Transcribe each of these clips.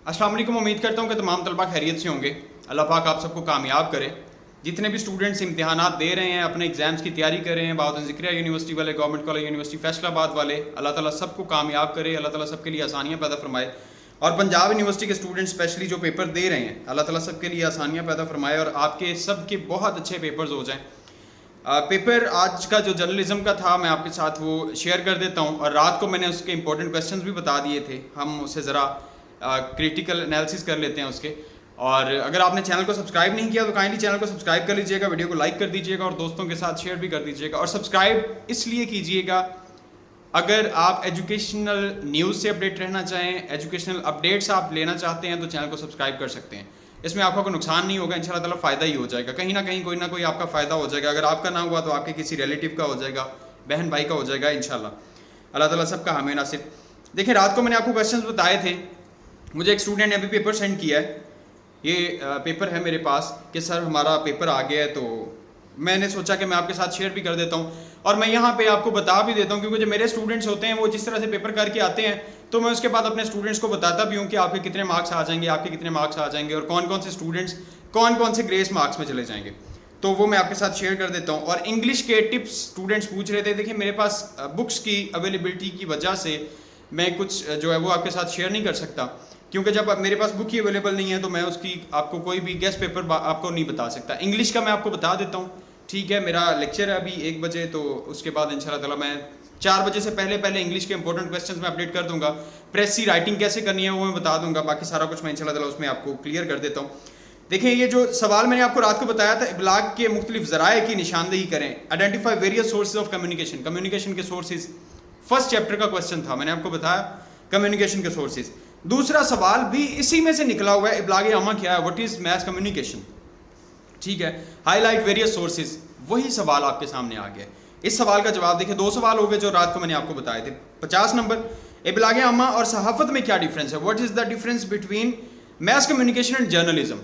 अस्सलाम वालेकुम। उम्मीद करता हूँ कि तमाम तलबा खैरियत से होंगे। अल्लाह पाक आप सबको कामयाब करे। जितने भी स्टूडेंट्स इम्तिहानात दे रहे हैं, अपने एग्जाम्स की तैयारी कर रहे हैं, बाद ज़िक्रिया यूनिवर्सिटी वाले, गवर्नमेंट कॉलेज यूनिवर्सिटी फैसलाबाद वाले, अल्लाह ताला सबको कामयाब करे। अल्लाह ताला सबके लिए आसानियाँ पैदा फरमाए। और पंजाब यूनिवर्सिटी के स्टूडेंट्स स्पेशली जो पेपर दे रहे हैं, अल्लाह ताला सबके लिए आसानियाँ पैदा फरमाए और आपके सबके बहुत अच्छे पेपर्स हो जाएँ। पेपर आज का जो जर्नलिज्म का था, मैं आपके साथ वो शेयर कर देता हूँ। और रात को मैंने उसके इंपॉर्टेंट क्वेश्चंस भी बता दिए थे, हम उसे ज़रा क्रिटिकल एनालिसिस कर लेते हैं उसके। और अगर आपने चैनल को सब्सक्राइब नहीं किया तो काइंडली चैनल को सब्सक्राइब कर लीजिएगा, वीडियो को लाइक कर दीजिएगा और दोस्तों के साथ शेयर भी कर दीजिएगा। और सब्सक्राइब इसलिए कीजिएगा अगर आप एजुकेशनल न्यूज़ से अपडेट रहना चाहें, एजुकेशनल अपडेट्स आप लेना चाहते हैं तो चैनल को सब्सक्राइब कर सकते हैं। इसमें आपका कोई नुकसान नहीं होगा, इंशाल्लाह ताला फ़ायदा ही हो जाएगा। कहीं ना कहीं कोई ना कोई आपका फ़ायदा हो जाएगा। अगर आपका ना हुआ तो आपके किसी रिलेटिव का हो जाएगा, बहन भाई का हो जाएगा इंशाल्लाह। अल्लाह ताला सबका हमें नासिर। देखिए, रात को मैंने आपको क्वेश्चंस बताए थे। मुझे एक स्टूडेंट ने अभी पेपर सेंड किया है। ये पेपर है मेरे पास कि सर हमारा पेपर आ गया है, तो मैंने सोचा कि मैं आपके साथ शेयर भी कर देता हूँ और मैं यहाँ पे आपको बता भी देता हूँ, क्योंकि जो मेरे स्टूडेंट्स होते हैं वो जिस तरह से पेपर करके आते हैं तो मैं उसके बाद अपने स्टूडेंट्स को बताता भी हूँ कि आपके कितने मार्क्स आ जाएंगे, आपके कितने मार्क्स आ जाएंगे और कौन कौन से स्टूडेंट्स कौन कौन से ग्रेस मार्क्स में चले जाएंगे। तो वो मैं आपके साथ शेयर कर देता हूँ। और इंग्लिश के टिप्स स्टूडेंट्स पूछ रहे थे। देखिए, मेरे पास बुक्स की अवेलेबिलिटी की वजह से मैं कुछ जो है वो आपके साथ शेयर नहीं कर सकता, क्योंकि जब मेरे पास बुक ही अवेलेबल नहीं है तो मैं उसकी आपको कोई भी गेस्ट पेपर आपको नहीं बता सकता। इंग्लिश का मैं आपको बता देता हूँ, ठीक है। मेरा लेक्चर है अभी 1 बजे, तो उसके बाद इंशाल्लाह ताला मैं 4 बजे से पहले इंग्लिश के इंपॉर्टेंट क्वेश्चंस में अपडेट कर दूंगा। प्रेसी राइटिंग कैसे करनी है वो मैं बता दूंगा। बाकी सारा कुछ मैं इंशाल्लाह ताला उसमें आपको क्लियर कर देता हूँ। देखिए, ये जो सवाल मैंने आपको रात को बताया था, इब्लाग के मुख्तलिफ ज़राए की निशानदेही करें, identify various sources of communication. Communication के सोर्सेज फर्स्ट चैप्टर का क्वेश्चन था, मैंने आपको बताया कम्युनिकेशन के सोर्सेज। दूसरा सवाल भी इसी में से निकला हुआ है, इब्लाग आमा क्या है, व्हाट इज मैस कम्युनिकेशन, ठीक है। हाईलाइट वेरियस सोर्सेज, वही सवाल आपके सामने आ गया। इस सवाल का जवाब देखिए, 2 सवाल हो गए जो रात को मैंने आपको बताए थे। 50 नंबर, इब्लाग आमा और सहाफत में क्या डिफरेंस है, what is the difference between mess communication and journalism,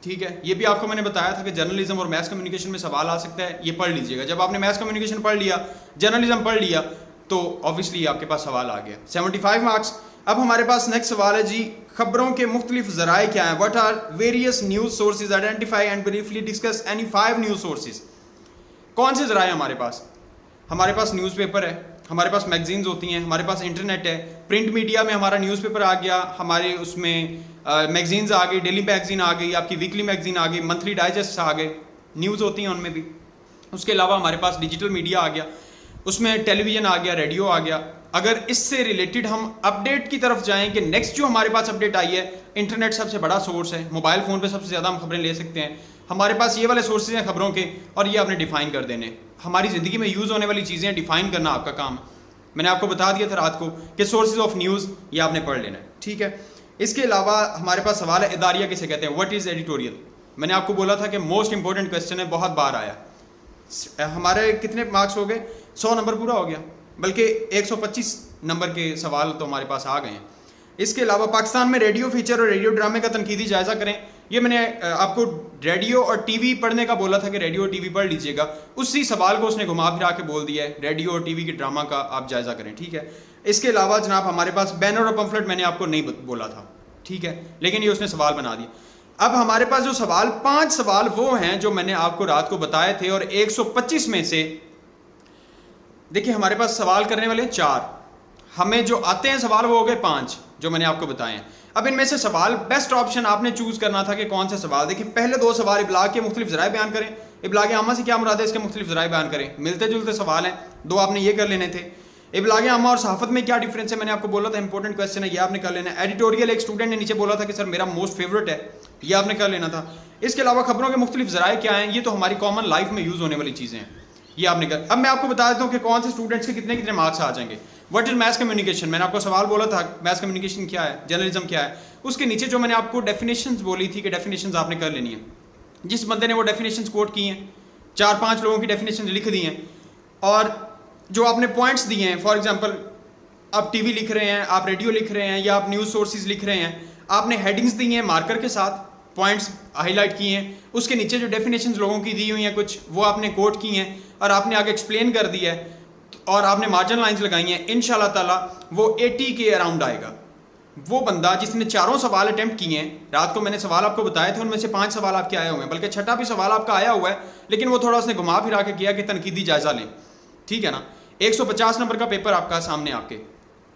ठीक है। ये भी आपको मैंने बताया था कि जर्नलिज्म और मैस कम्युनिकेशन में सवाल आ सकता है, ये पढ़ लीजिएगा। जब आपने मैस कम्युनिकेशन पढ़ लिया, जर्नलिज्म पढ़ लिया, तो ऑब्वियसली आपके पास सवाल आ गया। 75 मार्क्स। अब हमारे पास नेक्स्ट सवाल है जी, खबरों के मुख्तलिफ ज़राए क्या हैं, what are various news sources, identify and briefly discuss any 5 news sources. कौन से ज़राए हमारे पास? हमारे पास न्यूज़पेपर है, हमारे पास मैगजीन्स होती हैं, हमारे पास इंटरनेट है। प्रिंट मीडिया में हमारा न्यूज़पेपर आ गया, हमारे उसमें मैगजीन्स आ गई, डेली मैगजीन आ गई, आपकी वीकली मैगजीन आ गई, मंथली डाइजेस्ट आ गए, न्यूज़ होती हैं उनमें भी। उसके अलावा हमारे पास डिजिटल मीडिया आ गया, उसमें टेलीविज़न आ गया, रेडियो आ गया। अगर इससे रिलेटेड हम अपडेट की तरफ जाएं कि नेक्स्ट जो हमारे पास अपडेट आई है, इंटरनेट सबसे बड़ा सोर्स है, मोबाइल फ़ोन पे सबसे ज़्यादा हम खबरें ले सकते हैं। हमारे पास ये वाले सोर्सेज हैं खबरों के, और ये आपने डिफ़ाइन कर देने। हमारी ज़िंदगी में यूज़ होने वाली चीज़ें डिफ़ाइन करना आपका काम है। मैंने आपको बता दिया था रात को कि सोर्सेज ऑफ न्यूज़ ये आपने पढ़ लेना है, ठीक है। इसके अलावा हमारे पास सवाल है, इदारिया किसे कहते हैं, व्हाट इज़ एडिटोरियल। मैंने आपको बोला था कि मोस्ट इंपॉर्टेंट क्वेश्चन है, बहुत बार आया। हमारे कितने मार्क्स हो गए? 100 नंबर पूरा हो गया, बल्कि 125 नंबर के सवाल तो हमारे पास आ गए हैं। इसके अलावा पाकिस्तान में रेडियो फीचर और रेडियो ड्रामे का तनकीदी जायज़ा करें। ये मैंने आपको रेडियो और टीवी पढ़ने का बोला था कि रेडियो और टीवी पढ़ लीजिएगा, उसी सवाल को उसने घुमा फिरा के बोल दिया है, रेडियो और टीवी के ड्रामा का आप जायज़ा करें, ठीक है। इसके अलावा जनाब हमारे पास बैनर और पम्फलेट मैंने आपको नहीं बोला था, ठीक है, लेकिन ये उसने सवाल बना दिया। अब हमारे पास जो सवाल 5 सवाल वो हैं जो मैंने आपको रात को बताए थे, और 125 में से देखिए हमारे पास सवाल करने वाले 4, हमें जो आते हैं सवाल वो हो गए 5 जो मैंने आपको बताए हैं। अब इनमें से सवाल बेस्ट ऑप्शन आपने चूज करना था कि कौन से सवाल। देखिए, पहले 2 सवाल इब्लाग के मुख्तलिफ ज़राए बयान करें, इब्लाग आमा से क्या मुराद है, इसके मुख्तलिफ ज़राए बयान करें। मिलते जुलते सवाल हैं, 2 आपने ये कर लेने थे। इब्लाग आमा और सहाफत में क्या डिफरेंस है, मैंने आपको बोला था इंपॉर्टेंट क्वेश्चन है, ये आपने कर लेना है। एडिटोरियल, एक स्टूडेंट ने नीचे बोला था कि सर मेरा मोस्ट फेवरेट है, ये आपने कर लेना था। इसके अलावा खबरों के मुख्तलिफ ज़राए क्या हैं, ये तो हमारी कॉमन लाइफ में यूज़ होने वाली चीज़ें हैं, ये आपने कर। अब मैं आपको बता देता हूँ कि कौन से स्टूडेंट्स के कितने कितने मार्क्स आ जाएंगे। व्हाट इज मैस कम्युनिकेशन, मैंने आपको सवाल बोला था मैस कम्युनिकेशन क्या है, जर्नलिज्म क्या है। उसके नीचे जो मैंने आपको डेफिनेशंस बोली थी कि डेफिनेशंस आपने कर लेनी है। जिस बंदे ने वो डेफिनेशंस कोट की हैं, 4-5 लोगों की डेफिनेशन लिख दी हैं, और जो आपने पॉइंट्स दिए हैं, फॉर एग्जाम्पल आप टीवी लिख रहे हैं, आप रेडियो लिख रहे हैं, या आप न्यूज़ सोर्सेज लिख रहे हैं, आपने हेडिंग्स दी हैं मार्कर के साथ, पॉइंट्स हाईलाइट किए हैं, उसके नीचे जो डेफिनेशंस लोगों की दी हुई हैं कुछ, वो आपने कोट की हैं और आपने आगे एक्सप्लेन कर दिया है, और आपने मार्जिन लाइंस लगाई हैं। इंशाल्लाह ताला वो 80 के अराउंड आएगा, वो बंदा जिसने 4 सवाल अटेम्प्ट किए हैं, रात को मैंने सवाल आपको बताए थे, उनमें से 5 सवाल आपके आए हुए हैं, बल्कि छठा भी सवाल आपका आया हुआ है, लेकिन वो थोड़ा उसने घुमा फिरा के किया कि तनकीदी जायजा लें, ठीक है ना। 150 नंबर का पेपर आपका सामने आपके,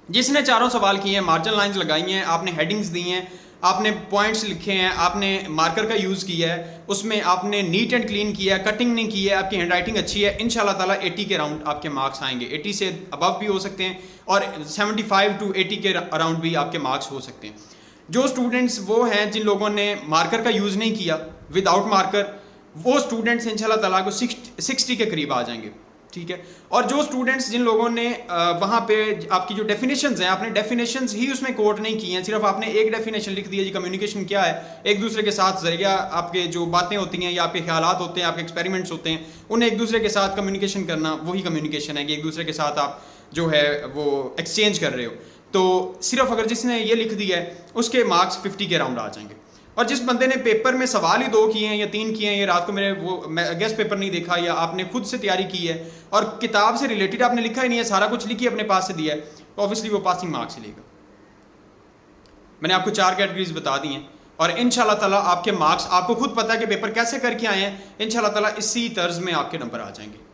जिसने 4 सवाल किए हैं, मार्जिन लाइंस लगाई हैं, आपने हेडिंग्स दी हैं, आपने पॉइंट्स लिखे हैं, आपने मार्कर का यूज़ किया है, उसमें आपने नीट एंड क्लीन किया है, कटिंग नहीं की है, आपकी हैंडराइटिंग अच्छी है, इंशाल्लाह ताला 80 के राउंड आपके मार्क्स आएंगे। 80 से अबव भी हो सकते हैं और 75 to 80 के अराउंड भी आपके मार्क्स हो सकते हैं। जो स्टूडेंट्स वो हैं जिन लोगों ने मार्कर का यूज़ नहीं किया, विदाउट मार्कर, वो स्टूडेंट्स इंशाल्लाह ताला को 60 के करीब आ जाएंगे, ठीक है। और जो स्टूडेंट्स जिन लोगों ने वहाँ पे आपकी जो डेफिनेशंस हैं, आपने डेफिनेशंस ही उसमें कोट नहीं की हैं, सिर्फ आपने एक डेफिनेशन लिख दी है जी कम्युनिकेशन क्या है, एक दूसरे के साथ जरिया आपके जो बातें होती हैं या आपके ख्यालात होते हैं, आपके एक्सपेरिमेंट्स होते हैं, उन्हें एक दूसरे के साथ कम्युनिकेशन करना, वही कम्युनिकेशन है कि एक दूसरे के साथ आप जो है वो एक्सचेंज कर रहे हो। तो सिर्फ अगर जिसने ये लिख दिया है उसके मार्क्स 50 के राउंड आ जाएंगे। और जिस बंदे ने पेपर में सवाल ही 2 किए हैं या 3 किए हैं, ये रात को मैं गेस्ट पेपर नहीं देखा या आपने खुद से तैयारी की है और किताब से रिलेटेड आपने लिखा ही नहीं है, सारा कुछ लिखी अपने पास से दिया है, तो ऑब्वियसली वो पासिंग मार्क्स ही लेगा। मैंने आपको 4 कैटेगरीज बता दी हैं और इंशाल्लाह ताला आपके मार्क्स, आपको खुद पता है कि पेपर कैसे करके आए हैं, इंशाल्लाह ताला इसी तर्ज में आपके नंबर आ जाएंगे।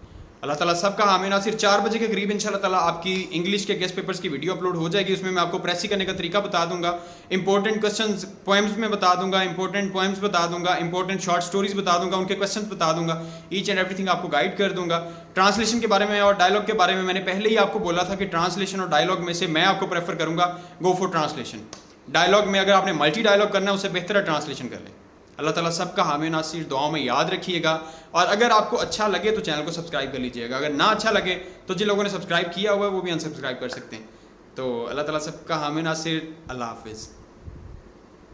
अल्लाह ताला सबका हामी नासिर। 4 बजे के करीब इंशाल्लाह ताला आपकी इंग्लिश के गेस्ट पेपर्स की वीडियो अपलोड हो जाएगी, उसमें मैं आपको प्रेसी करने का तरीका बता दूंगा, इंपॉर्टेंट क्वेश्चंस पोएम्स में बता दूंगा, इंपॉर्टेंट पोएम्स बता दूंगा, इंपॉर्टेंट शॉर्ट स्टोरीज बता दूंगा, उनके क्वेश्चंस बता दूंगा, ईच एंड एवरीथिंग आपको गाइड कर दूंगा। ट्रांसलेशन के बारे में और डायलॉग के बारे में मैंने पहले ही आपको बोला था कि ट्रांसलेशन और डायलॉग में से मैं आपको प्रेफर करूंगा गो फॉर ट्रांसलेशन। डायलॉग में अगर आपने मल्टी डायलॉग करना है उससे बेहतर है ट्रांसलेशन कर लें। अल्लाह ताला सबका हामी नासिर, दुआओं में याद रखिएगा। और अगर आपको अच्छा लगे तो चैनल को सब्सक्राइब कर लीजिएगा, अगर ना अच्छा लगे तो जिन लोगों ने सब्सक्राइब किया हुआ है वो भी अनसब्सक्राइब कर सकते हैं। तो अल्लाह ताला सबका हामी नासिर, अल्लाह हाफिज़।